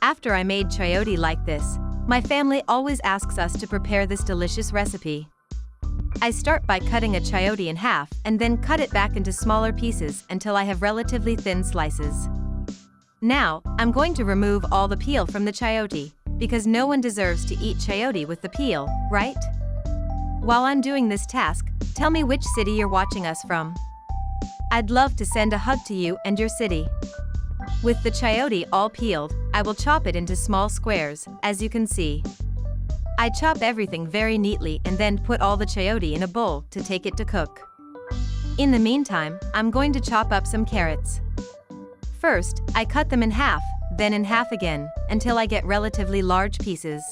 After I made chayote like this, my family always asks us to prepare this delicious recipe. I start by cutting a chayote in half and then cut it back into smaller pieces until I have relatively thin slices. Now, I'm going to remove all the peel from the chayote, because no one deserves to eat chayote with the peel, right? While I'm doing this task, tell me which city you're watching us from. I'd love to send a hug to you and your city. With the chayote all peeled, I will chop it into small squares, as you can see. I chop everything very neatly and then put all the chayote in a bowl to take it to cook. In the meantime, I'm going to chop up some carrots. First, I cut them in half, then in half again, until I get relatively large pieces.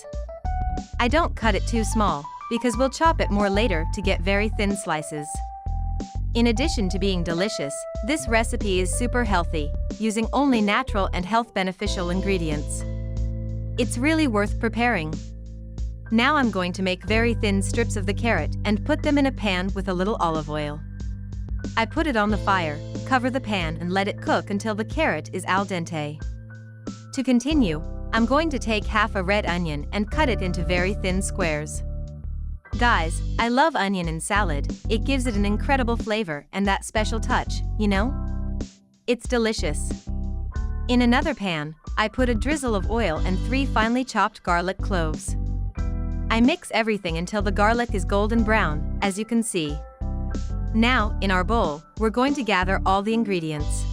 I don't cut it too small, because we'll chop it more later to get very thin slices. In addition to being delicious, this recipe is super healthy, using only natural and health-beneficial ingredients. It's really worth preparing. Now I'm going to make very thin strips of the carrot and put them in a pan with a little olive oil. I put it on the fire, cover the pan and let it cook until the carrot is al dente. To continue, I'm going to take half a red onion and cut it into very thin squares. Guys, I love onion in salad, it gives it an incredible flavor and that special touch, you know? It's delicious. In another pan, I put a drizzle of oil and 3 finely chopped garlic cloves. I mix everything until the garlic is golden brown, as you can see. Now, in our bowl, we're going to gather all the ingredients.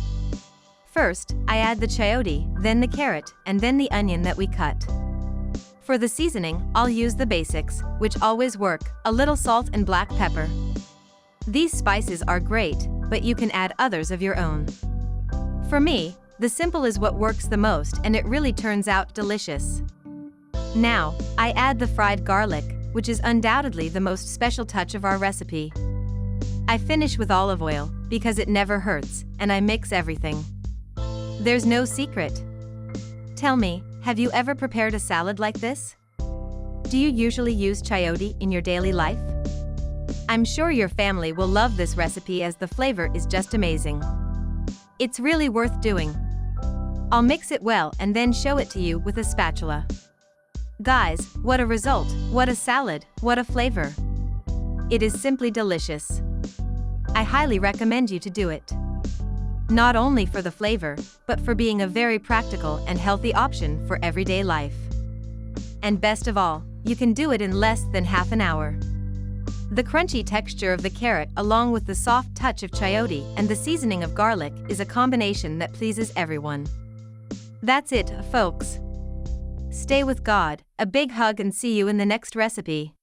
First, I add the chayote, then the carrot, and then the onion that we cut. For the seasoning, I'll use the basics, which always work, a little salt and black pepper. These spices are great, but you can add others of your own. For me, the simple is what works the most and it really turns out delicious. Now, I add the fried garlic, which is undoubtedly the most special touch of our recipe. I finish with olive oil, because it never hurts, and I mix everything. There's no secret. Tell me, have you ever prepared a salad like this? Do you usually use chayote in your daily life? I'm sure your family will love this recipe as the flavor is just amazing. It's really worth doing. I'll mix it well and then show it to you with a spatula. Guys, what a result, what a salad, what a flavor. It is simply delicious. I highly recommend you to do it. Not only for the flavor, but for being a very practical and healthy option for everyday life. And best of all, you can do it in less than half an hour. The crunchy texture of the carrot along with the soft touch of chayote and the seasoning of garlic is a combination that pleases everyone. That's it, folks. Stay with God, a big hug and see you in the next recipe.